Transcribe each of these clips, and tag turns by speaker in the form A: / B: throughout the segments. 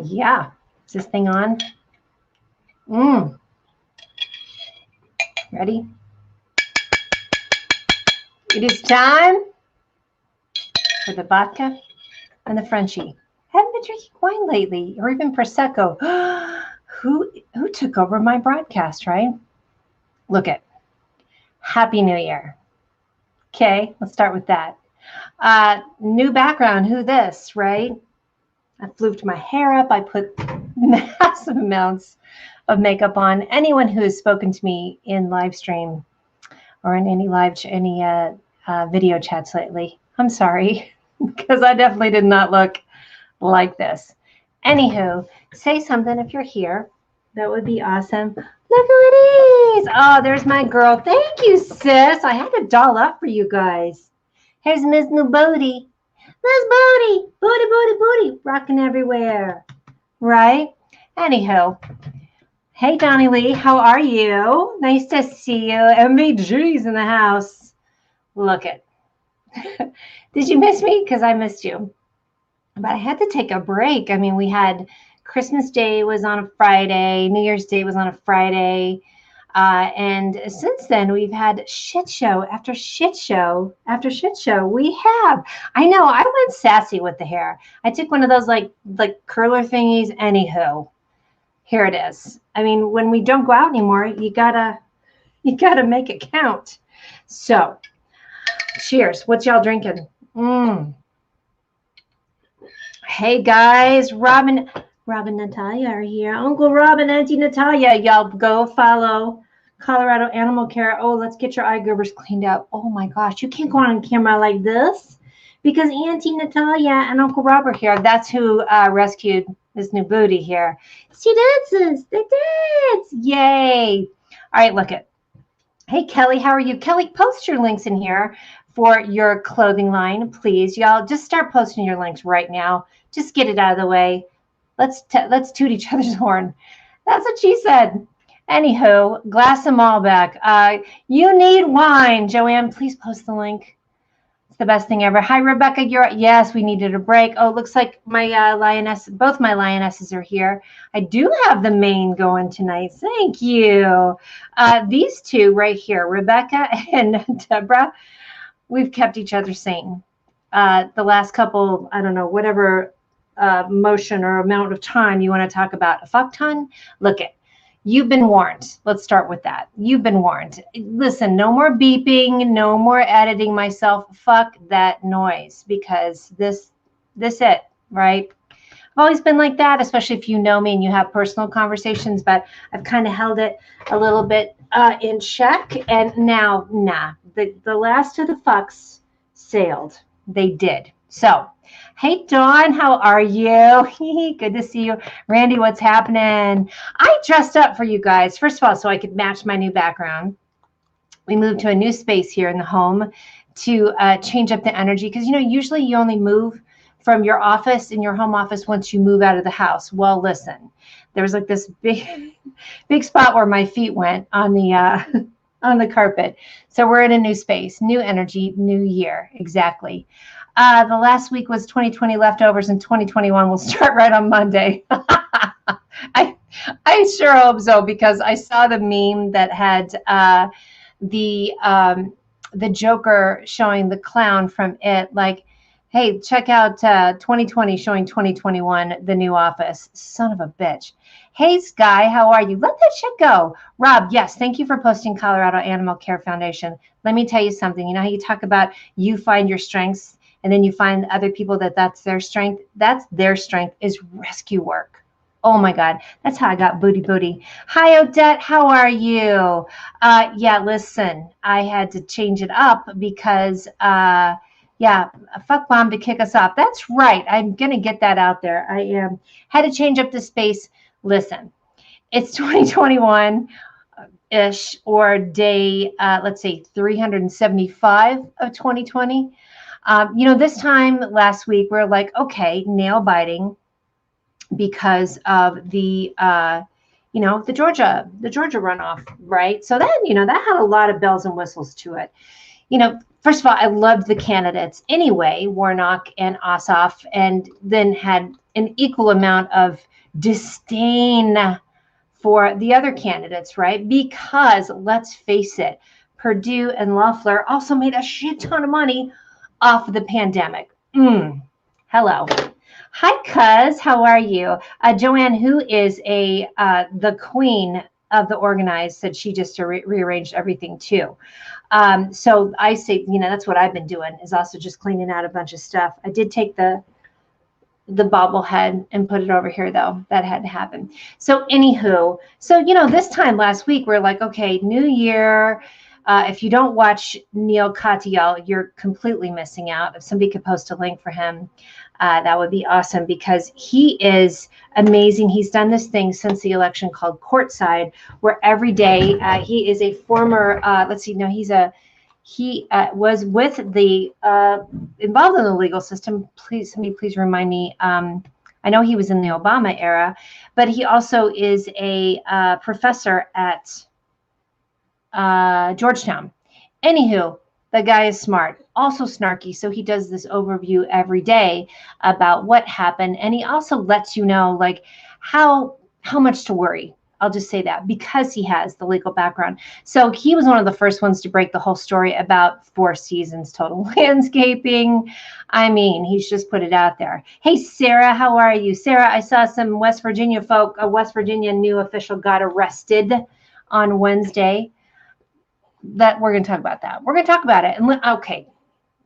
A: Yeah. Is this thing on? Mmm. Ready? It is time for the vodka and the Frenchie. Haven't been drinking wine lately, or even Prosecco. Who took over my broadcast, right? Look at Happy New Year. Okay, let's start with that. New background, who this, right? I floofed my hair up. I put massive amounts of makeup on. Anyone who has spoken to me in live stream or in any video chats lately, I'm sorry, because I definitely did not look like this. Anywho, say something if you're here. That would be awesome. Look who it is. Oh, there's my girl. Thank you, sis. I had to doll up for you guys. Here's Miss New Booty. Miss Booty. Booty, booty, booty. Rocking everywhere. Right? Anywho. Hey, Donnie Lee. How are you? Nice to see you. MVG's in the house. Look it. Did you miss me? Because I missed you. But I had to take a break. I mean, we had Christmas Day was on a Friday, New Year's Day was on a Friday. And since then, we've had shit show after shit show after shit show. We have. I know. I went sassy with the hair. I took one of those like curler thingies. Anywho, here it is. I mean, when we don't go out anymore, you gotta make it count. So, cheers. What y'all drinking? Hey guys, Robin and Natalia are here. Uncle Rob and Auntie Natalia, y'all go follow Colorado Animal Care. Oh, let's get your eye grubbers cleaned up. Oh my gosh, you can't go on camera like this because Auntie Natalia and Uncle Rob are here. That's who rescued this new booty here. She dances. They dance. Yay. All right, look it. Hey, Kelly, how are you? Kelly, post your links in here for your clothing line, please. Y'all just start posting your links right now. Just get it out of the way. Let's toot each other's horn. That's what she said. Anywho, glass of Malbec. You need wine. Joanne, please post the link. It's the best thing ever. Hi, Rebecca. Yes, we needed a break. Oh, looks like my lioness, both my lionesses are here. I do have the main going tonight. Thank you. These two right here, Rebecca and Deborah, we've kept each other sane. The last couple, I don't know, whatever motion or amount of time you want to talk about a fuck ton, look it. You've been warned. Let's start with that. You've been warned. Listen, no more beeping, no more editing myself. Fuck that noise because this it, right? I've always been like that, especially if you know me and you have personal conversations, but I've kind of held it a little bit in check. And now, nah, the last of the fucks sailed. They did. So, hey, Dawn, how are you? Good to see you. Randy, what's happening? I dressed up for you guys, first of all, so I could match my new background. We moved to a new space here in the home to change up the energy because, you know, usually you only move from your office in your home office once you move out of the house. Well, listen, there was like this big spot where my feet went on the carpet. So we're in a new space, new energy, new year. Exactly. The last week was 2020 leftovers, and 2021 will start right on Monday. I sure hope so because I saw the meme that had the Joker showing the clown from It, like, hey, check out 2020 showing 2021, the new office. Son of a bitch. Hey, Sky, how are you? Let that shit go. Rob, yes, thank you for posting Colorado Animal Care Foundation. Let me tell you something. You know how you talk about you find your strengths and then you find other people that's their strength? That's their strength is rescue work. Oh my God, that's how I got booty. Hi, Odette, how are you? Yeah, listen, I had to change it up because, yeah, a fuck bomb to kick us off. That's right. I'm going to get that out there. I had to change up the space. Listen, it's 2021-ish or day, let's say 375 of 2020. You know, this time last week, we're like, okay, nail biting because of the, you know, the Georgia runoff, right? So that, you know, that had a lot of bells and whistles to it. first of all, I loved the candidates anyway, Warnock and Ossoff, and then had an equal amount of disdain for the other candidates, right? Because let's face it, Perdue and Loeffler also made a shit ton of money off of the pandemic. Hello. Hi, cuz. How are you? Joanne, who is the queen of the organized, said she just rearranged everything too. So I say, that's what I've been doing, is also just cleaning out a bunch of stuff. I did take the bobblehead and put it over here, though. That had to happen. So anywho, this time last week, we're like, okay, new year. If you don't watch Neil Katyal, you're completely missing out. If somebody could post a link for him, that would be awesome, because he is amazing. He's done this thing since the election called Courtside, where every day he is a former, he was with the, involved in the legal system. Somebody please remind me. I know he was in the Obama era, but he also is a professor at Georgetown. Anywho, the guy is smart, also snarky. So he does this overview every day about what happened. And he also lets you know, like, how much to worry. I'll just say that, because he has the legal background. So he was one of the first ones to break the whole story about Four Seasons Total Landscaping. I mean, he's just put it out there. Hey, Sarah, how are you? Sarah, I saw some West Virginia folk, a West Virginia new official got arrested on Wednesday. That we're going to talk about that. We're going to talk about it. And okay,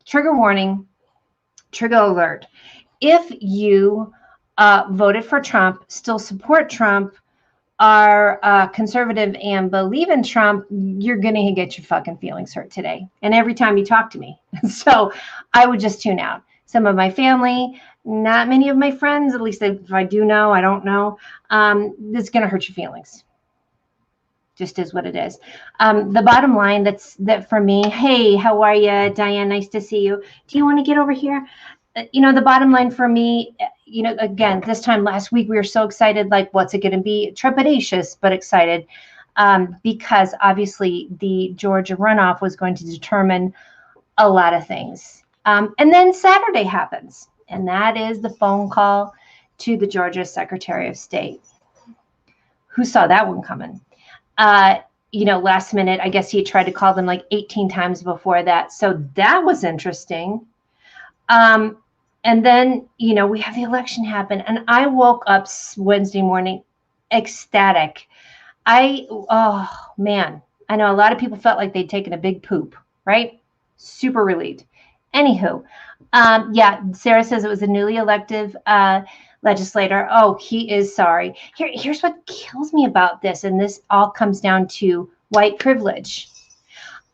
A: trigger warning, trigger alert. If you voted for Trump, still support Trump, are conservative and believe in Trump, you're going to get your fucking feelings hurt today. And every time you talk to me. So I would just tune out. Some of my family, not many of my friends, at least if I do know, I don't know, it's going to hurt your feelings. Just is what it is. The bottom line, that for me, hey, how are you, Diane? Nice to see you. Do you want to get over here? The bottom line for me, again, this time last week, we were so excited, like, what's it going to be? Trepidatious, but excited, because obviously the Georgia runoff was going to determine a lot of things. And then Saturday happens, and that is the phone call to the Georgia Secretary of State. Who saw that one coming? Last minute, I guess he tried to call them like 18 times before that. So that was interesting. And then, we have the election happen, and I woke up Wednesday morning ecstatic. Oh man, I know a lot of people felt like they'd taken a big poop, right? Super relieved. Anywho, Sarah says it was a newly elected legislator. Oh, he is sorry. Here's what kills me about this, and this all comes down to white privilege.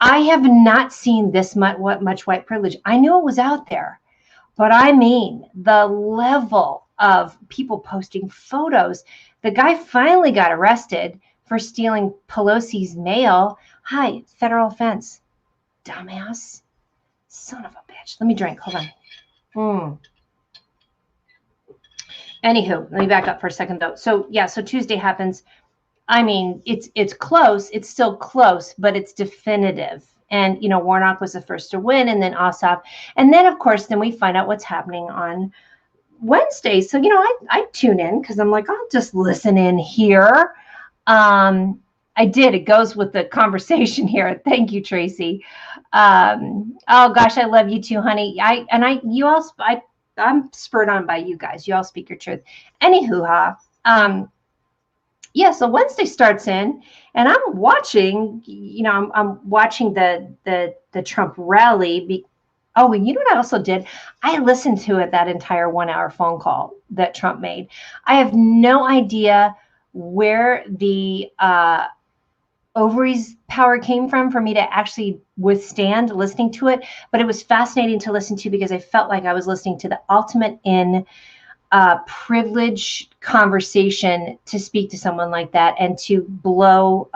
A: I have not seen this much white privilege. I knew it was out there, but I mean the level of people posting photos. The guy finally got arrested for stealing Pelosi's mail. Hi, federal offense. Dumbass. Son of a bitch. Let me drink. Hold on. Anywho, let me back up for a second, though. So Tuesday happens. I mean, it's close. It's still close, but it's definitive. And, Warnock was the first to win, and then Ossoff. And then, of course, then we find out what's happening on Wednesday. So, I tune in because I'm like, I'll just listen in here. I did. It goes with the conversation here. Thank you, Tracy. Oh, gosh, I love you too, honey. I'm spurred on by you guys. You all speak your truth. Anywho, so Wednesday starts in, and I'm watching, I'm watching the Trump rally. Oh, and you know what I also did? I listened to it, that entire 1 hour phone call that Trump made. I have no idea where the ovaries power came from for me to actually withstand listening to it, but it was fascinating to listen to because I felt like I was listening to the ultimate in privilege conversation to speak to someone like that and to blow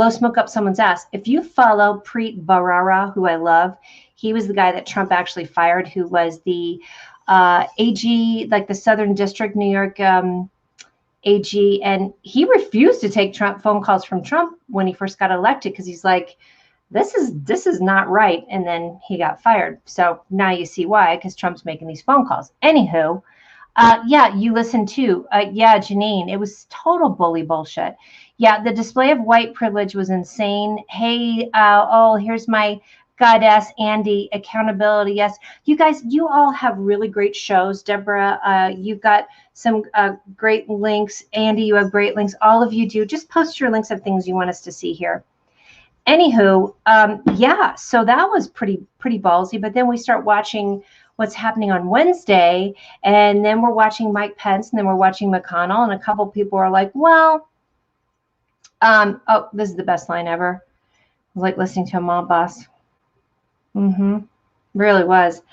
A: smoke up someone's ass. If you follow Preet Bharara, who I love, he was the guy that Trump actually fired, who was the AG, like the Southern District, New York AG, and he refused to take phone calls from Trump when he first got elected because he's like, this is not right. And then he got fired. So now you see why, because Trump's making these phone calls. Anywho, yeah, you listened to, yeah, Janine, it was total bully bullshit. Yeah, the display of white privilege was insane. Hey, oh, here's my goddess, Andy, accountability. Yes, you guys, you all have really great shows. Deborah, you've got some great links. Andy, you have great links. All of you do. Just post your links of things you want us to see here. Anywho, yeah, so that was pretty ballsy. But then we start watching what's happening on Wednesday, and then we're watching Mike Pence, and then we're watching McConnell, and a couple people are like, well, oh, this is the best line ever. It was like listening to a mob boss. Really was.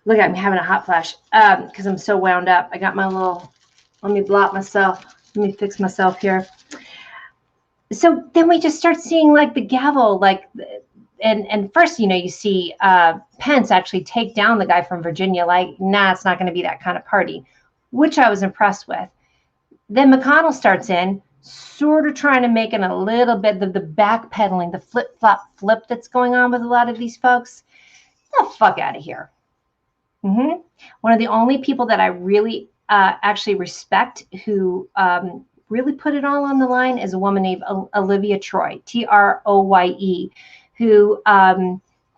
A: Look at me having a hot flash because I'm so wound up. I got my little, let me blot myself. Let me fix myself here. So then we just start seeing like the gavel, like, and first, you see Pence actually take down the guy from Virginia, like, nah, it's not going to be that kind of party, which I was impressed with. Then McConnell starts in, sort of trying to make it a little bit the backpedaling, the flip that's going on with a lot of these folks. Get the fuck out of here. One of the only people that I really actually respect who really put it all on the line is a woman named Olivia Troye, Troye, who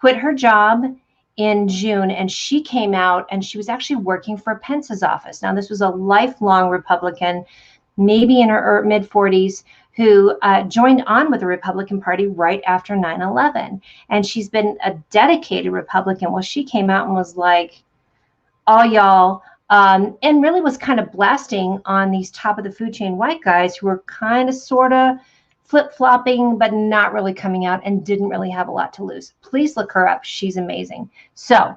A: quit her job in June, and she came out and she was actually working for Pence's office. Now, this was a lifelong Republican, maybe in her mid-40s, who joined on with the Republican Party right after 9/11. And she's been a dedicated Republican. Well, she came out and was like, all y'all, and really was kind of blasting on these top of the food chain white guys who were kind of sort of flip-flopping, but not really coming out and didn't really have a lot to lose. Please look her up. She's amazing. So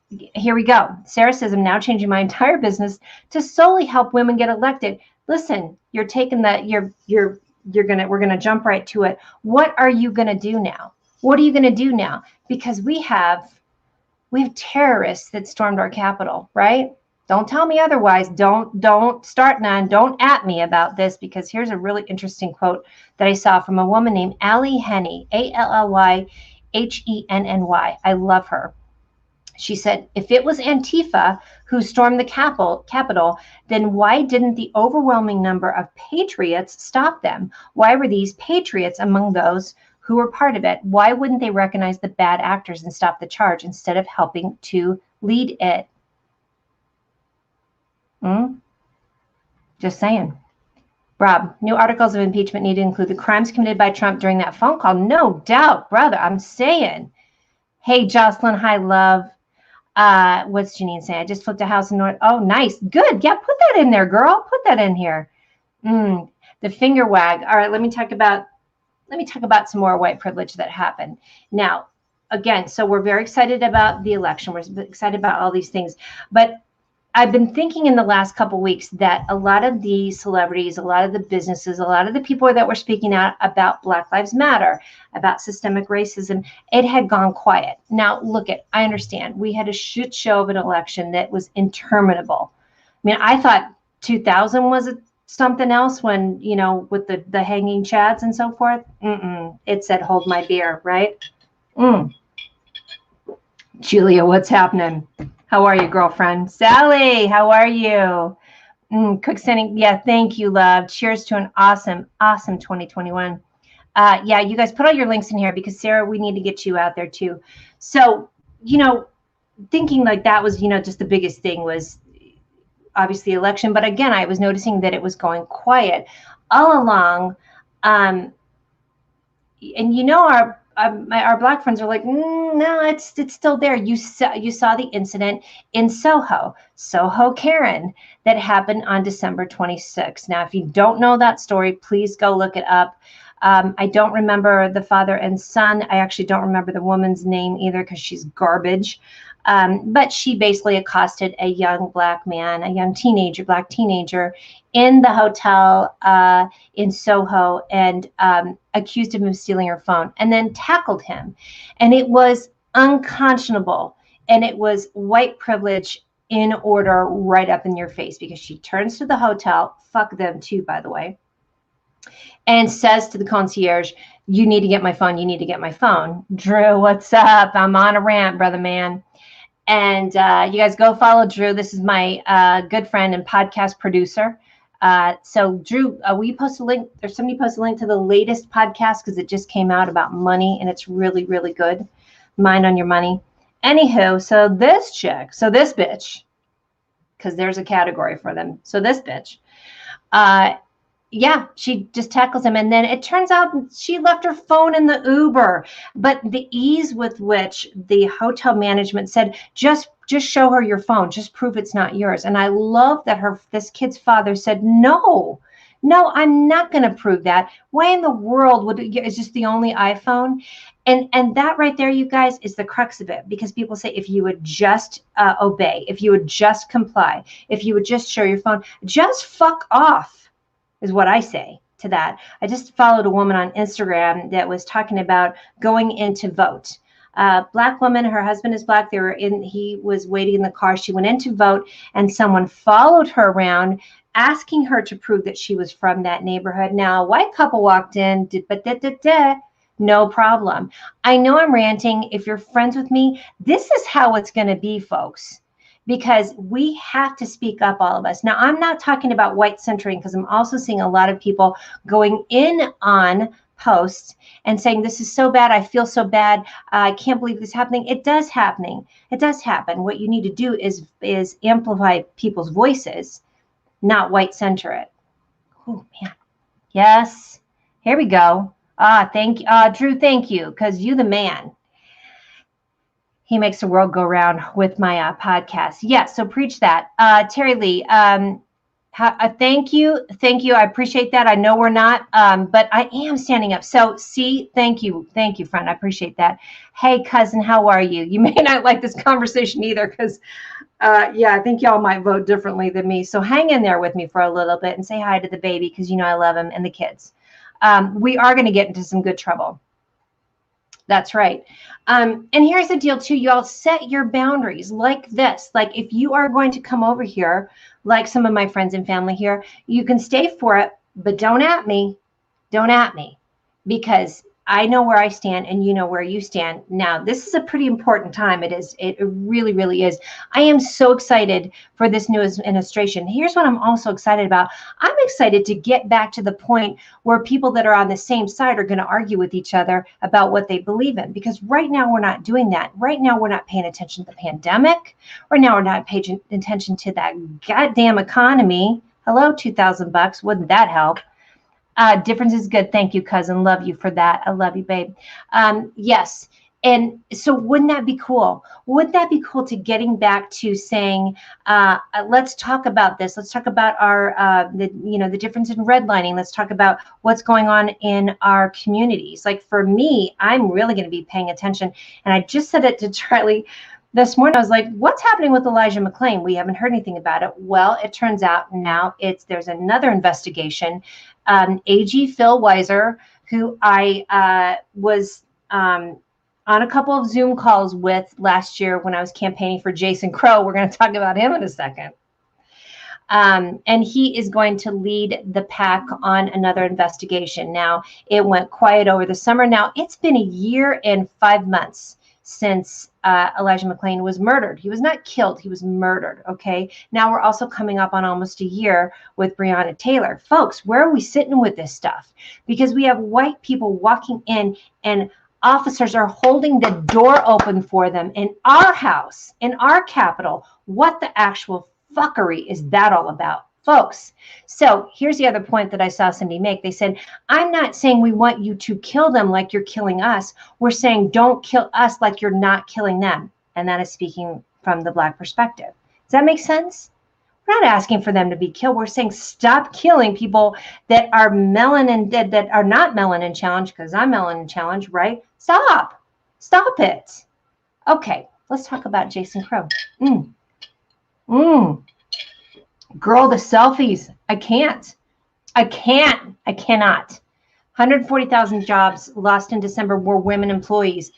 A: here we go. Sarah says, I'm now changing my entire business to solely help women get elected. Listen, you're taking that, we're gonna jump right to it. What are you gonna do now? What are you gonna do now? Because we have terrorists that stormed our Capitol, right? Don't tell me otherwise. Don't start none. Don't at me about this, because here's a really interesting quote that I saw from a woman named Allie Henny, Allyhenny. I love her. She said, if it was Antifa who stormed the Capitol, then why didn't the overwhelming number of patriots stop them? Why were these patriots among those who were part of it? Why wouldn't they recognize the bad actors and stop the charge instead of helping to lead it? Just saying. Rob, new articles of impeachment need to include the crimes committed by Trump during that phone call. No doubt, brother. I'm saying. Hey, Jocelyn. Hi, love. What's Janine saying? I just flipped a house in North. Oh, nice. Good. Yeah, put that in there, girl. Put that in here. The finger wag. All right, let me talk about some more white privilege that happened. Now, again, so we're very excited about the election. We're excited about all these things. But I've been thinking in the last couple of weeks that a lot of the celebrities, a lot of the businesses, a lot of the people that were speaking out about Black Lives Matter, about systemic racism, it had gone quiet. Now, I understand. We had a shit show of an election that was interminable. I mean, I thought 2000 was something else when, with the hanging chads and so forth. It said, hold my beer, right? Julia, what's happening? How are you, girlfriend? Sally, how are you? Cook sending, yeah, thank you, love. Cheers to an awesome 2021. Yeah, you guys put all your links in here because, Sarah, we need to get you out there too. So, thinking like that was, just the biggest thing was obviously election. But again, I was noticing that it was going quiet all along. And our Black friends are like, no, it's still there. You saw the incident in Soho Karen, that happened on December 26th. Now, if you don't know that story, please go look it up. I don't remember the father and son. I actually don't remember the woman's name either because she's garbage. But she basically accosted a young Black man, a young Black teenager in the hotel in Soho, and accused him of stealing her phone, and then tackled him. And it was unconscionable. And it was white privilege in order, right up in your face, because she turns to the hotel, fuck them too, by the way, and says to the concierge, You need to get my phone. You need to get my phone. Drew, what's up? I'm on a rant, brother man. And you guys go follow Drew. This is my good friend and podcast producer. So Drew, will you post a link, or somebody post a link to the latest podcast, because it just came out about money and it's really, really good. Mind on your money. Anywho, so this chick, so this bitch, because there's a category for them. So this bitch, yeah, she just tackles him. And then it turns out she left her phone in the Uber. But the ease with which the hotel management said, just show her your phone. Just prove it's not yours. And I love that this kid's father said, no, I'm not going to prove that. Why in the world would it, is just the only iPhone? And that right there, you guys, is the crux of it. Because people say, if you would just obey, if you would just comply, if you would just show your phone, just fuck off, is what I say to that. I just followed a woman on Instagram that was talking about going in to vote. Black woman, her husband is black. He was waiting in the car. She went in to vote, and someone followed her around, asking her to prove that she was from that neighborhood. Now, a white couple walked in, no problem. I know I'm ranting. If you're friends with me, this is how it's going to be, folks. Because we have to speak up, all of us. Now, I'm not talking about white centering, because I'm also seeing a lot of people going in on posts and saying, this is so bad. I feel so bad. I can't believe this is happening. It does happening. It does happen. What you need to do is amplify people's voices, not white center it. Oh, man. Yes. Here we go. Thank you. Drew, thank you, because you the man. He makes the world go round with my podcast. Yes, so preach that. Terry Lee, thank you. I appreciate that. I know we're not, but I am standing up. So see, thank you, friend. I appreciate that. Hey, cousin, how are you? You may not like this conversation either, because, yeah, I think y'all might vote differently than me. So hang in there with me for a little bit and say hi to the baby, because you know I love him, and the kids. We are going to get into some good trouble. That's right. And here's the deal too, y'all. Set your boundaries like this. Like, if you are going to come over here, like some of my friends and family here, you can stay for it, but don't at me. Don't at me, because I know where I stand and you know where you stand. Now, this is a pretty important time. It is. It really, really is. I am so excited for this new administration. Here's what I'm also excited about. I'm excited to get back to the point where people that are on the same side are going to argue with each other about what they believe in. Because right now we're not doing that. Right now we're not paying attention to the pandemic. Right now we're not paying attention to that goddamn economy. Hello, $2,000. Wouldn't that help? Difference is good. Thank you, cousin. Love you for that. I love you, babe. Yes. And so wouldn't that be cool? Wouldn't that be cool to getting back to saying, let's talk about this. Let's talk about the difference in redlining. Let's talk about what's going on in our communities. Like, for me, I'm really going to be paying attention. And I just said it to Charlie this morning. I was like, what's happening with Elijah McClain? We haven't heard anything about it. Well, it turns out now there's another investigation. AG Phil Weiser, who I was on a couple of Zoom calls with last year when I was campaigning for Jason Crow. We're going to talk about him in a second. And he is going to lead the pack on another investigation. Now, it went quiet over the summer. Now, it's been a year and 5 months since Elijah McClain was murdered. He was not killed. He was murdered. Okay. Now we're also coming up on almost a year with Breonna Taylor. Folks, where are we sitting with this stuff? Because we have white people walking in and officers are holding the door open for them in our house, in our Capitol. What the actual fuckery is that all about, folks? So here's the other point that I saw somebody make. They said, I'm not saying we want you to kill them like you're killing us. We're saying don't kill us like you're not killing them. And that is speaking from the Black perspective. Does that make sense? We're not asking for them to be killed. We're saying stop killing people that are melanin, that are not melanin challenged, because I'm melanin challenged, right? Stop it. Okay, let's talk about Jason Crow. Girl, the selfies. I cannot. 140,000 jobs lost in December were women employees.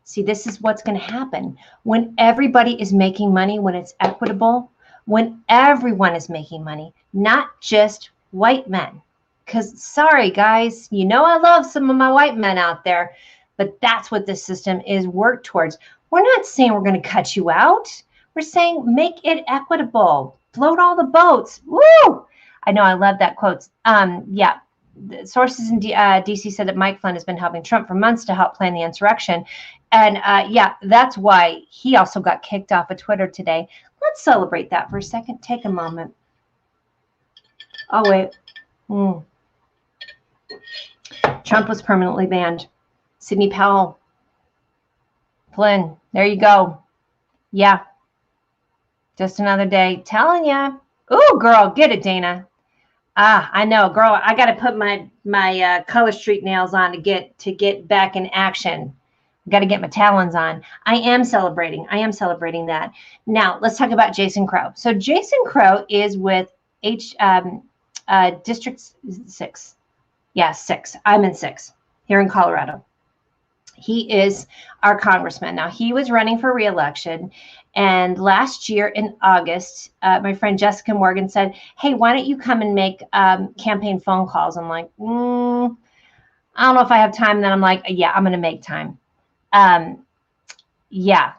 A: See, this is what's going to happen when everybody is making money, when it's equitable, when everyone is making money, not just white men. Because, sorry, guys, you know I love some of my white men out there, but that's what this system is worked towards. We're not saying we're going to cut you out. We're saying make it equitable. Float all the boats. Woo! I know I love that quote. Yeah. The sources in DC said that Mike Flynn has been helping Trump for months to help plan the insurrection. And yeah, that's why he also got kicked off of Twitter today. Let's celebrate that for a second. Take a moment. Oh, wait. Trump was permanently banned. Sidney Powell. Flynn. There you go. Yeah. Just another day. Telling ya. Ooh, girl. Get it, Dana. I know, girl. I got to put my Color Street nails on to get back in action. Got to get my talons on. I am celebrating that. Now, let's talk about Jason Crow. So Jason Crow is with District 6. Yeah, 6. I'm in 6 here in Colorado. He is our congressman. Now, he was running for re-election. And last year in August, my friend Jessica Morgan said, hey, why don't you come and make campaign phone calls? I'm like, I don't know if I have time. And then I'm like, yeah, I'm going to make time. Yeah,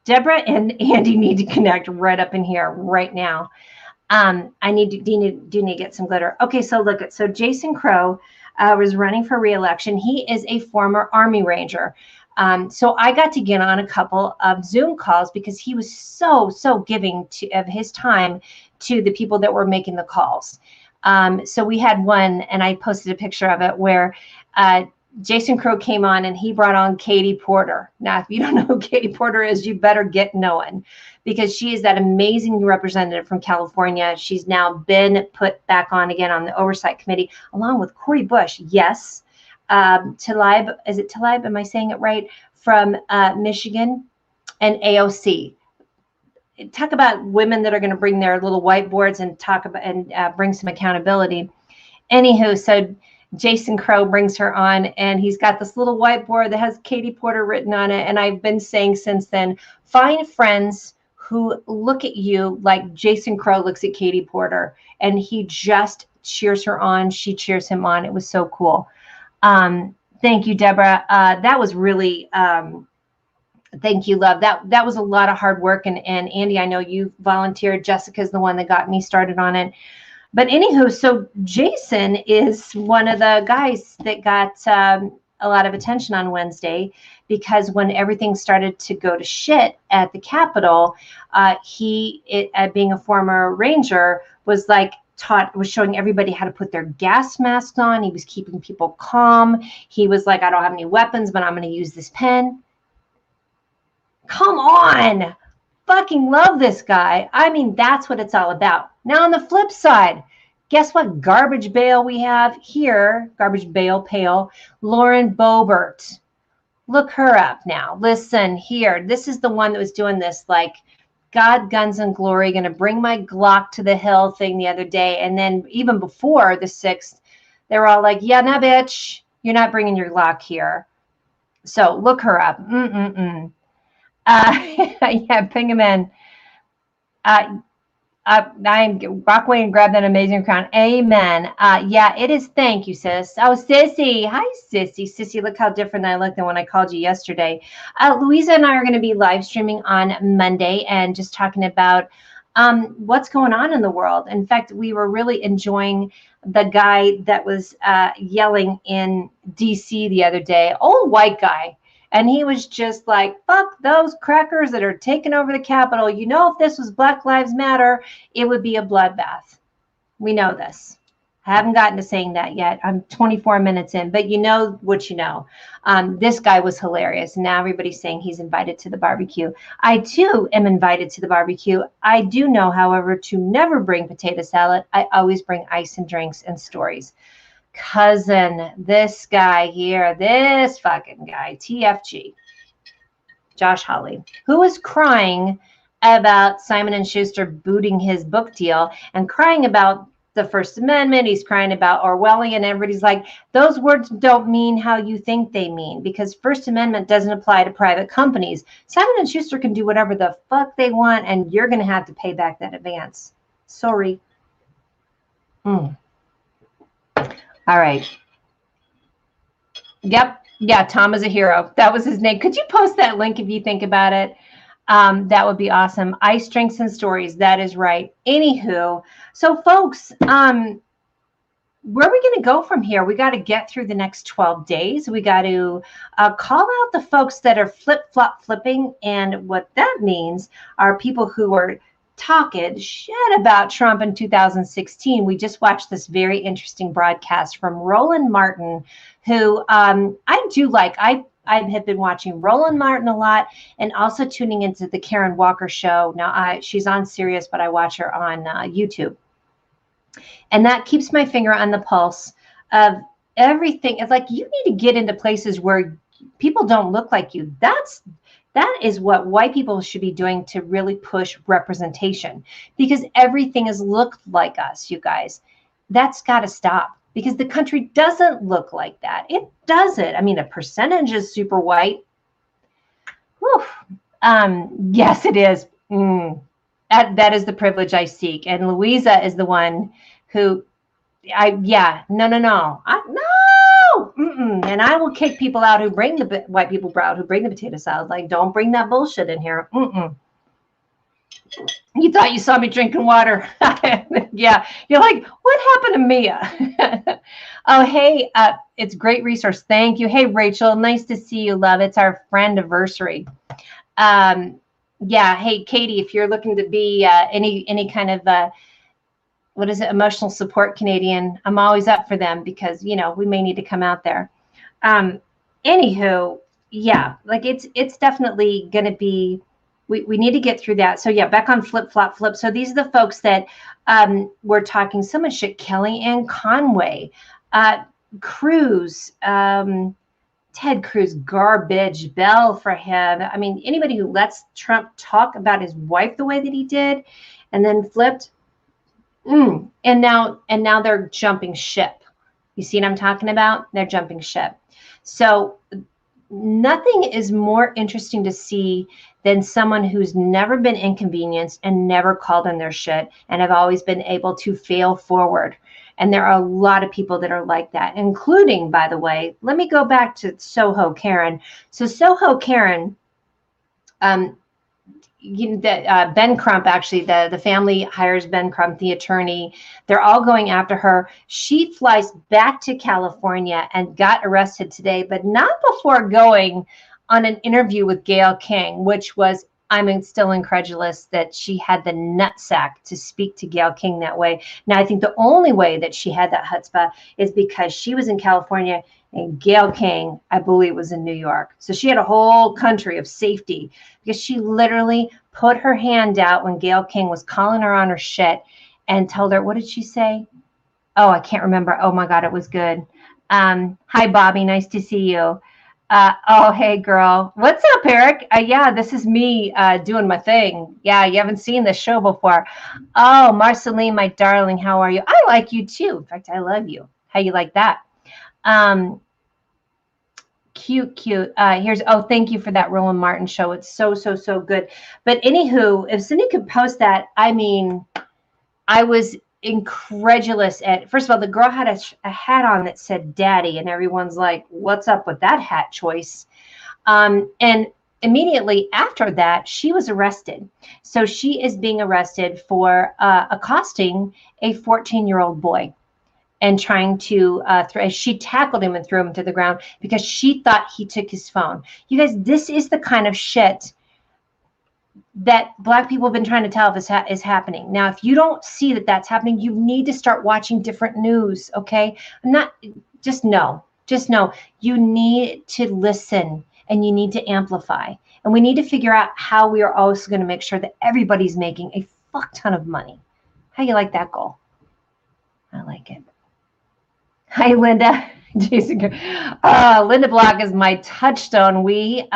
A: Deborah and Andy need to connect right up in here right now. I do need to get some glitter. Okay, so look at, so Jason Crow was running for re-election. He is a former Army Ranger. So I got to get on a couple of Zoom calls because he was so giving of his time to the people that were making the calls. So we had one, and I posted a picture of it, where Jason Crow came on and he brought on Katie Porter. Now, if you don't know who Katie Porter is, you better get knowing, because she is that amazing representative from California. She's now been put back on again on the Oversight Committee, along with Cori Bush. Yes. Tlaib, is it Tlaib? Am I saying it right? From Michigan, and AOC. Talk about women that are going to bring their little whiteboards and talk about and bring some accountability. Anywho, so Jason Crow brings her on, and he's got this little whiteboard that has Katie Porter written on it. And I've been saying since then, find friends who look at you like Jason Crow looks at Katie Porter, and he just cheers her on. She cheers him on. It was so cool. Thank you, Deborah. That was really, thank you, love. That was a lot of hard work. And Andy, I know you volunteered. Jessica's the one that got me started on it. But anywho, so Jason is one of the guys that got a lot of attention on Wednesday, because when everything started to go to shit at the Capitol, he, being a former Ranger, was showing everybody how to put their gas masks on. He was keeping people calm. He was like, I don't have any weapons, but I'm going to use this pen. Come on. Fucking love this guy. I mean, that's what it's all about. Now, on the flip side, guess what garbage bale we have here? Garbage bale, pail. Lauren Boebert. Look her up now. Listen here. This is the one that was doing this, like, God, guns, and glory, going to bring my Glock to the hill thing the other day. And then even before the 6th, they were all like, yeah, nah, bitch, you're not bringing your Glock here. So look her up. Yeah, ping him in. Rock away and grab that amazing crown. Amen. Yeah, it is. Thank you, sis. Oh, Sissy. Hi, Sissy. Sissy, look how different I look than when I called you yesterday. Louisa and I are going to be live streaming on Monday and just talking about what's going on in the world. In fact, we were really enjoying the guy that was yelling in DC the other day, old white guy. And he was just like, fuck those crackers that are taking over the Capitol. You know, if this was Black Lives Matter, it would be a bloodbath. We know this. I haven't gotten to saying that yet. I'm 24 minutes in, but you know what you know. This guy was hilarious. Now everybody's saying he's invited to the barbecue. I, too, am invited to the barbecue. I do know, however, to never bring potato salad. I always bring ice and drinks and stories. Cousin, this guy here, this fucking guy, TFG, Josh Hawley, who was crying about Simon & Schuster booting his book deal and crying about the First Amendment. He's crying about Orwellian, and everybody's like, those words don't mean how you think they mean, because First Amendment doesn't apply to private companies. Simon & Schuster can do whatever the fuck they want, and you're going to have to pay back that advance. Sorry. All right. Yep. Yeah, Tom is a hero. That was his name. Could you post that link if you think about it? That would be awesome. Ice drinks and stories. That is right. Anywho, so folks, where are we going to go from here? We got to get through the next 12 days. We got to call out the folks that are flipping. And what that means are people who are talking shit about Trump in 2016. We just watched this very interesting broadcast from Roland Martin, who I do like. I have been watching Roland Martin a lot and also tuning into the Karen Walker show. Now, she's on Sirius, but I watch her on YouTube. And that keeps my finger on the pulse of everything. It's like you need to get into places where people don't look like you. That is what white people should be doing to really push representation, because everything has looked like us, you guys. That's got to stop, because the country doesn't look like that. It doesn't. I mean, a percentage is super white. Whew. Yes, it is. That is the privilege I seek. And Louisa is the one who no. And I will kick people out who bring the white people out, who bring the potato salad. Like, don't bring that bullshit in here. You thought you saw me drinking water. Yeah. You're like, what happened to Mia? Oh, hey, it's great resource. Thank you. Hey, Rachel, nice to see you, love. It's our friend anniversary. Yeah. Hey, Katie, if you're looking to be any kind of what is it, emotional support Canadian, I'm always up for them, because we may need to come out there. Anywho, yeah, like it's definitely going to be. We need to get through that. So yeah, back on flip. So these are the folks that we're talking so much shit. Kellyanne Conway, Cruz. Ted Cruz, garbage, bell for him. I mean, anybody who lets Trump talk about his wife the way that he did and then flipped. And now they're jumping ship. You see what I'm talking about? They're jumping ship. So nothing is more interesting to see than someone who's never been inconvenienced and never called in their shit and have always been able to fail forward. And there are a lot of people that are like that, including, by the way, let me go back to Soho Karen. So Soho Karen, Ben Crump, actually, the family hires Ben Crump, the attorney. They're all going after her. She flies back to California and got arrested today, but not before going on an interview with Gayle King, which was, I'm still incredulous that she had the nutsack to speak to Gayle King that way. Now, I think the only way that she had that chutzpah is because she was in California and Gayle King, I believe, was in New York. So she had a whole country of safety, because she literally put her hand out when Gayle King was calling her on her shit and told her, what did she say? Oh, I can't remember. Oh my God, it was good. Hi, Bobby. Nice to see you. Oh, hey, girl. What's up, Eric? Yeah, this is me doing my thing. Yeah, you haven't seen this show before. Oh, Marceline, my darling, how are you? I like you too. In fact, I love you. How you like that? Cute. Thank you for that Roland Martin show. It's so good. But anywho, if Cindy could post that, I mean, I was incredulous at, first of all, the girl had a hat on that said daddy, and everyone's like, what's up with that hat choice? And immediately after that, she was arrested. So she is being arrested for accosting a 14-year-old boy and trying to she tackled him and threw him to the ground because she thought he took his phone. You guys, this is the kind of shit that Black people have been trying to tell us is happening. Now, if you don't see that that's happening, you need to start watching different news, okay? Just know, you need to listen and you need to amplify. And we need to figure out how we are also going to make sure that everybody's making a fuck ton of money. How you like that goal? I like it. Hi, Linda. Jason, Linda Block is my touchstone. We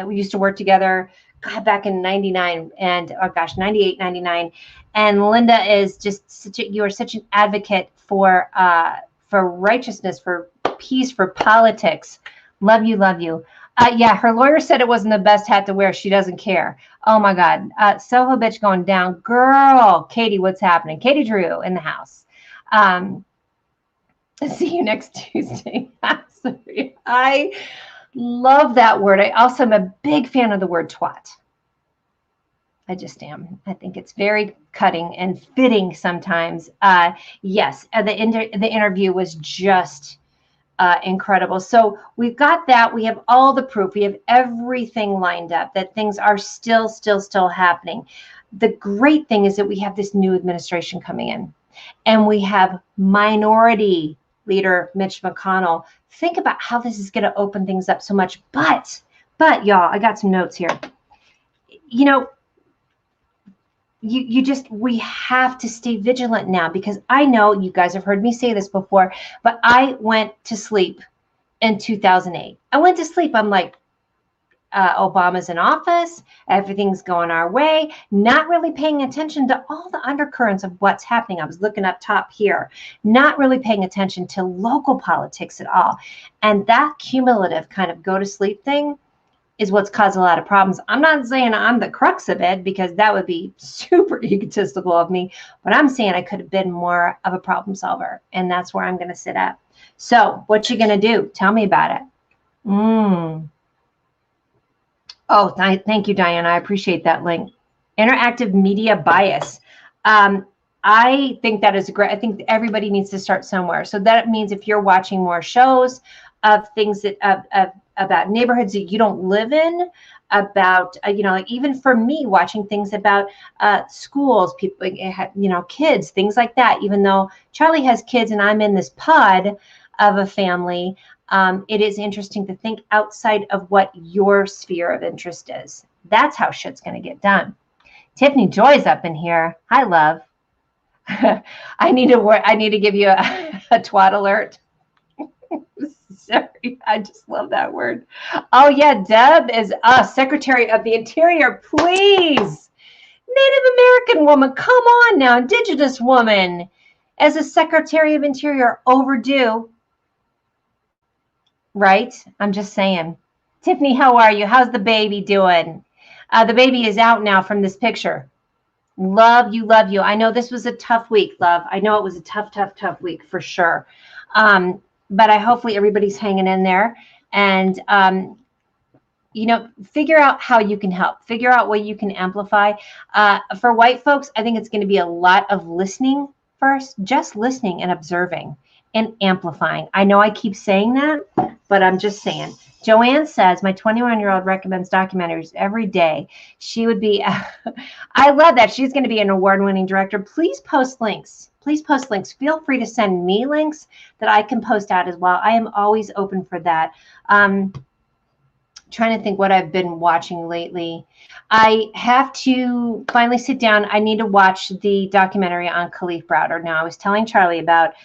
A: used to work together back in 99 and 98, 99. And Linda is just you are such an advocate for righteousness, for peace, for politics. Love you. Yeah, her lawyer said it wasn't the best hat to wear. She doesn't care. Oh my God. Soho bitch going down. Girl, Katie, what's happening? Katie Drew in the house. See you next Tuesday. Sorry. I love that word. I also am a big fan of the word twat. I just am. I think it's very cutting and fitting sometimes. Yes, the interview was just incredible. So we've got that. We have all the proof. We have everything lined up that things are still happening. The great thing is that we have this new administration coming in, and we have minority leader Mitch McConnell. Think about how this is going to open things up so much. But y'all, I got some notes here. You know, we have to stay vigilant now, because I know you guys have heard me say this before, but I went to sleep in 2008. I went to sleep. I'm like, Obama's in office. Everything's going our way. Not really paying attention to all the undercurrents of what's happening. I was looking up top here, not really paying attention to local politics at all. And that cumulative kind of go to sleep thing is what's caused a lot of problems. I'm not saying I'm the crux of it, because that would be super egotistical of me, but I'm saying I could have been more of a problem solver, and that's where I'm going to sit at. So what you going to do? Tell me about it. Oh, thank you, Diana. I appreciate that link. Interactive media bias. I think that is great. I think everybody needs to start somewhere. So that means if you're watching more shows of things that about neighborhoods that you don't live in, about like even for me, watching things about schools, people, kids, things like that. Even though Charlie has kids and I'm in this pod of a family, it is interesting to think outside of what your sphere of interest is. That's how shit's going to get done. Tiffany Joy's up in here. Hi, love. I need to give you a twat alert. Sorry, I just love that word. Oh yeah, Deb is Secretary of the Interior. Please, Native American woman, come on now, Indigenous woman, as a Secretary of Interior, overdue. Right? I'm just saying. Tiffany, how are you? How's the baby doing? The baby is out now from this picture. Love you, love you. I know this was a tough week, love. I know it was a tough week for sure. But hopefully everybody's hanging in there, and figure out how you can help. Figure out what you can amplify. For white folks, I think it's going to be a lot of listening first, just listening and observing and amplifying. I know I keep saying that, but I'm just saying. Joanne says, my 21-year-old recommends documentaries every day. She would be, I love that. She's going to be an award-winning director. Please post links. Please post links. Feel free to send me links that I can post out as well. I am always open for that. Trying to think what I've been watching lately. I have to finally sit down. I need to watch the documentary on Kalief Browder. Now, I was telling Charlie about,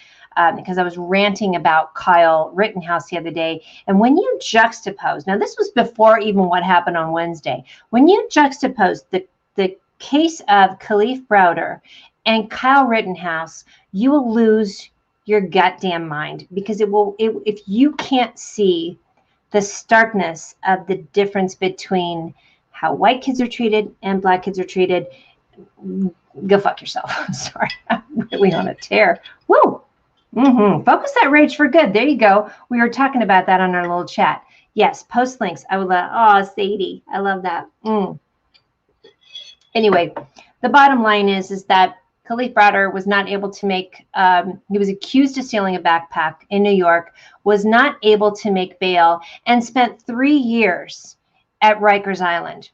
A: because I was ranting about Kyle Rittenhouse the other day. And when you juxtapose, now this was before even what happened on Wednesday. When you juxtapose the case of Kalief Browder and Kyle Rittenhouse, you will lose your goddamn mind, because if you can't see the starkness of the difference between how white kids are treated and black kids are treated, go fuck yourself. I'm sorry, I'm really on a tear. Woo! Focus that rage for good. There you go. We were talking about that on our little chat. Yes, post links. I would love. Oh, Sadie, I love that. Anyway, the bottom line is that Kalief Browder was not able to make. He was accused of stealing a backpack in New York. Was not able to make bail and spent 3 years at Rikers Island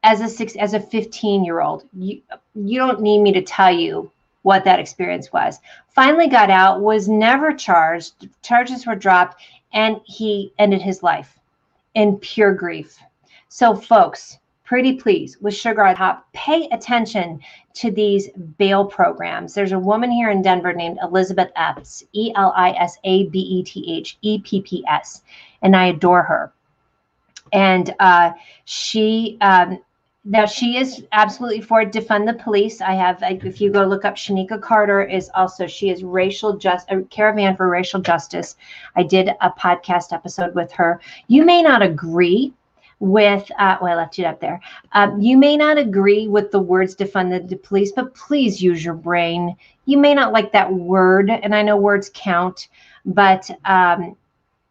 A: as a 15-year-old. You don't need me to tell you what that experience was. Finally got out, was never charged. Charges were dropped, and he ended his life in pure grief. So folks, pretty please, with sugar on top, pay attention to these bail programs. There's a woman here in Denver named Elizabeth Epps, Elisabeth Epps, and I adore her. And now she is absolutely for defund the police. If you go look up, Shanika Carter she is a Caravan for Racial Justice. I did a podcast episode with her. You may not agree with, I left it up there. You may not agree with the words defund the police, but please use your brain. You may not like that word, and I know words count, But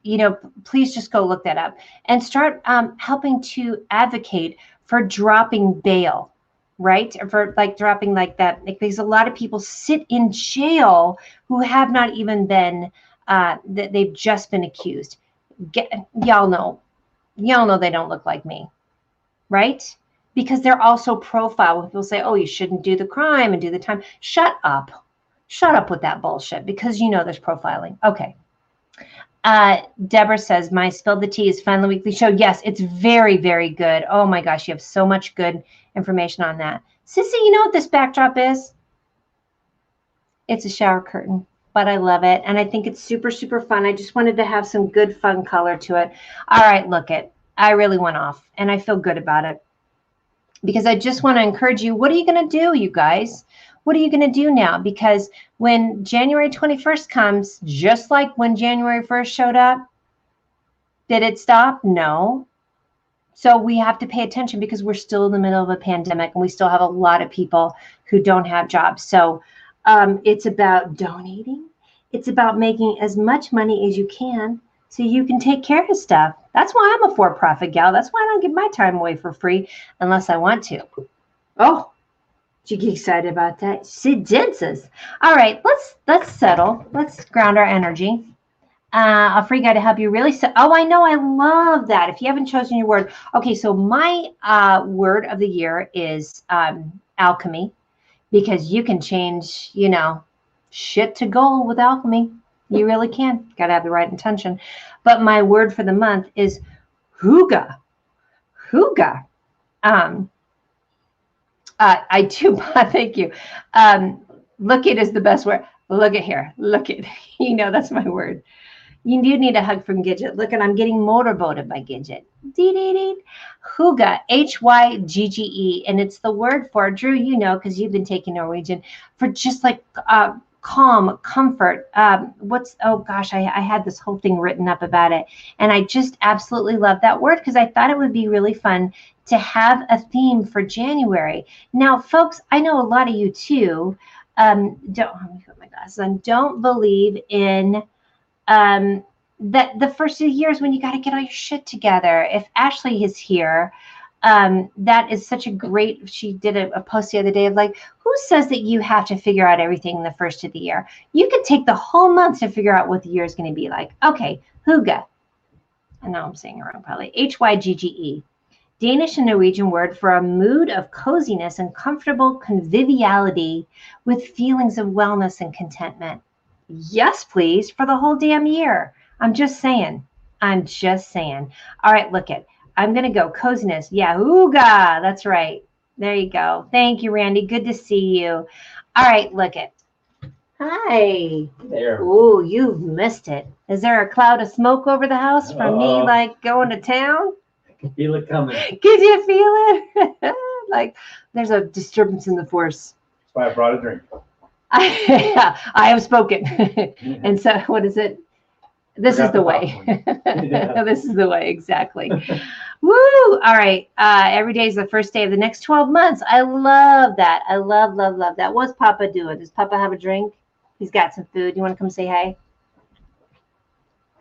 A: you know, please just go look that up and start helping to advocate for dropping bail, right? For like dropping like that, like, because a lot of people sit in jail who have not even been, they've just been accused. Y'all know they don't look like me, right? Because they're also profiled. When people say, oh, you shouldn't do the crime and do the time. Shut up with that bullshit, because you know there's profiling. Okay. Deborah says, my Spill the Tea is fun, the weekly show. Yes, it's very, very good. Oh my gosh, you have so much good information on that. Sissy, you know what this backdrop is? It's a shower curtain, but I love it. And I think it's super, super fun. I just wanted to have some good, fun color to it. All right, look it. I really went off and I feel good about it, because I just want to encourage you. What are you going to do, you guys? What are you going to do now? Because when January 21st comes, just like when January 1st showed up, did it stop? No. So we have to pay attention, because we're still in the middle of a pandemic and we still have a lot of people who don't have jobs. So it's about donating. It's about making as much money as you can so you can take care of stuff. That's why I'm a for-profit gal. That's why I don't give my time away for free unless I want to. Oh, did you get excited about that? Sid dances. All right, let's settle. Let's ground our energy. A free guide to help you really set. Oh, I know. I love that. If you haven't chosen your word. Okay, so my word of the year is alchemy, because you can change, you know, shit to gold with alchemy. You really can. Got to have the right intention. But my word for the month is hygge. Hygge. I do. Thank you. Look it is the best word. Look at here. Look it. You know, that's my word. You do need a hug from Gidget. Look, and I'm getting motorboated by Gidget. Hygge, Hygge, and it's the word for, Drew, you know, because you've been taking Norwegian, for just like calm, comfort. Oh gosh, I had this whole thing written up about it, and I just absolutely love that word, because I thought it would be really fun to have a theme for January. Now, folks, I know a lot of you too don't, let me put my glasses on, don't believe in that the first of the year is when you got to get all your shit together. If Ashley is here, that is such a great, she did a post the other day of like, who says that you have to figure out everything in the first of the year? You could take the whole month to figure out what the year is going to be like. Okay, hygge. I know I'm saying it wrong probably. Hygge. Danish and Norwegian word for a mood of coziness and comfortable conviviality with feelings of wellness and contentment. Yes, please, for the whole damn year. I'm just saying. All right, look it. I'm going to go coziness. Yeah, hygge. That's right. There you go. Thank you, Randy. Good to see you. All right, look it. Hi.
B: There.
A: Ooh, you've missed it. Is there a cloud of smoke over the house from me, like, going to town?
B: I can feel it coming.
A: Can you feel it? Like, there's a disturbance in the force.
B: That's why I brought a drink.
A: I have spoken. And so, what is it? This is the way.
B: Yeah.
A: This is the way, exactly. Woo! All right. Every day is the first day of the next 12 months. I love that. I love that. What's Papa doing? Does Papa have a drink? He's got some food. You want to come say hi?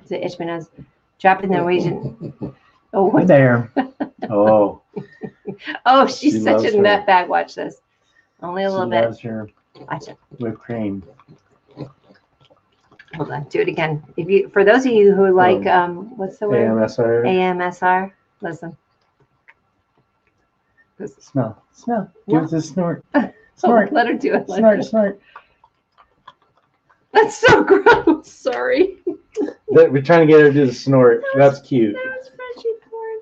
A: So Ishmael is dropping the Norwegian. Oh,
B: Hey there. Oh.
A: Oh, she's such a
B: loves her.
A: nutbag. Watch this. Only a little
B: She
A: bit.
B: loves her
A: Watch it.
B: whipped cream.
A: Hold on. Do it again. If you, for those of you who like, what's the word?
B: AMSR.
A: AMSR. Listen.
B: Smell. Give us a snort.
A: Oh,
B: Snort.
A: let her do it.
B: Snort.
A: That's so gross. Sorry.
B: We're trying to get her to do the snort. That's cute.
A: That was Frenchie porn.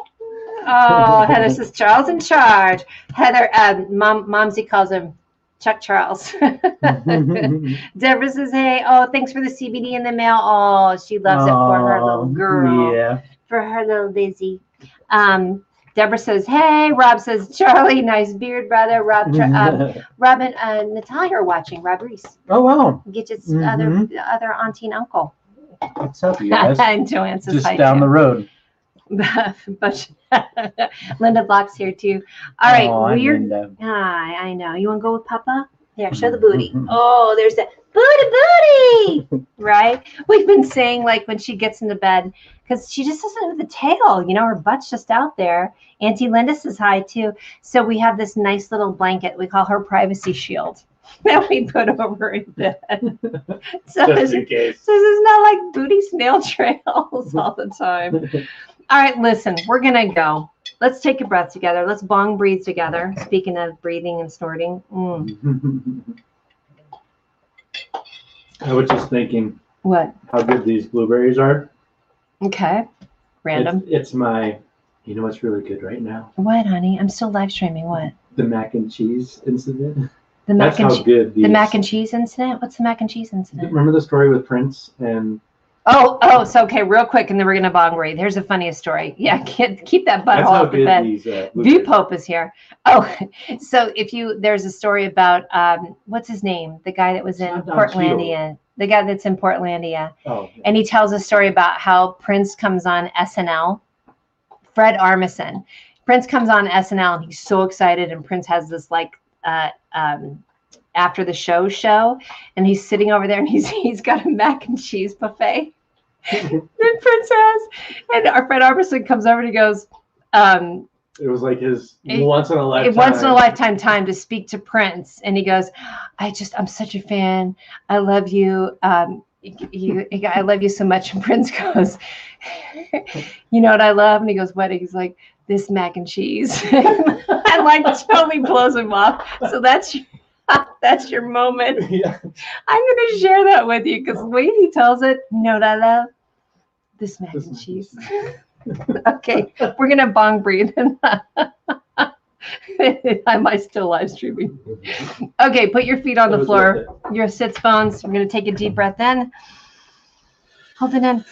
A: Oh, Heather says Charles in charge. Heather, Momsy calls him Chuck Charles. Deborah says, hey, thanks for the CBD in the mail. Oh, she loves it for her little girl.
B: Yeah.
A: For her little Lizzie. Deborah says, hey. Rob says, Charlie, nice beard, brother. Rob and Natalia are watching. Rob Reese.
B: Oh, wow.
A: Gidget's other auntie and uncle.
B: What's up, you guys?
A: And Joanne says,
B: Just
A: hi,
B: down
A: too.
B: the road.
A: But Linda Block's here too. All right,
B: Oh,
A: weird.
B: Linda.
A: Hi, I know. You want to go with Papa? There, show the booty. Oh, there's that booty, right? We've been saying like when she gets into bed, because she just doesn't have the tail, you know, her butt's just out there. Auntie Linda says hi too. So we have this nice little blanket. We call her privacy shield that we put over her in bed. So
B: Just in case.
A: So this is not like booty snail trails all the time. All right, listen, we're going to go. Let's take a breath together. Let's bong breathe together. Speaking of breathing and snorting.
B: I was just thinking
A: What?
B: how good these blueberries are.
A: Okay. Random.
B: It's my, you know what's really good right now?
A: What, honey? I'm still live streaming. What?
B: The mac and cheese incident.
A: The
B: That's how good these.
A: The mac and cheese incident? What's the mac and cheese incident?
B: Remember the story with Prince and.
A: So okay, real quick, and then we're gonna bong breathe. Here's the funniest story. Yeah, keep that butthole off the bed. V Pope is here. Oh, so there's a story about what's his name? The guy that was in Portlandia. The guy that's in Portlandia.
B: Oh.
A: And he tells a story about how Prince comes on SNL. Fred Armisen. Prince comes on SNL and he's so excited, and Prince has this like after the show, and he's sitting over there and he's got a mac and cheese buffet. Then Prince has, and our Fred Armisen comes over and he goes,
B: it was like his once in a
A: lifetime time to speak to Prince, and he goes, I'm such a fan. I love you. I love you so much. And Prince goes, you know what I love? And he goes, what? He's like, this mac and cheese. And like totally blows him off. So that's your moment.
B: Yeah.
A: I'm going to share that with you because the way he tells it, you know what I love? This mac and cheese. Okay, we're going to bong breathe. I might still live streaming. Okay, put your feet on the floor. Your sits bones. We're going to take a deep breath in. Hold it in.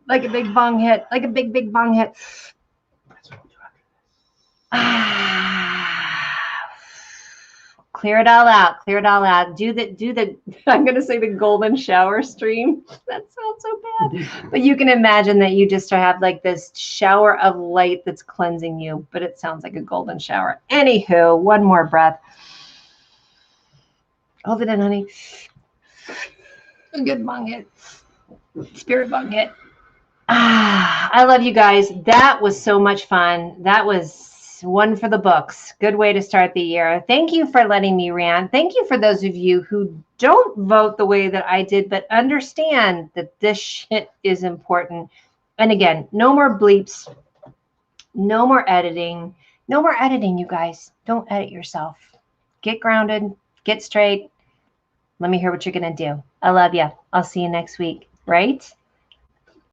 A: Like a big bong hit. Like a big bong hit. Clear it all out. Clear it all out. Do the I'm going to say the golden shower stream. That sounds so bad. But you can imagine that you just have like this shower of light that's cleansing you, but it sounds like a golden shower. Anywho, one more breath. Hold it in, honey. A good bong hit. Spirit bong hit. I love you guys. That was so much fun. That was one for the books. Good way to start the year. Thank you for letting me rant. Thank you for those of you who don't vote the way that I did, but understand that this shit is important. And again, no more bleeps. No more editing. No more editing, you guys. Don't edit yourself. Get grounded. Get straight. Let me hear what you're going to do. I love you. I'll see you next week. Right?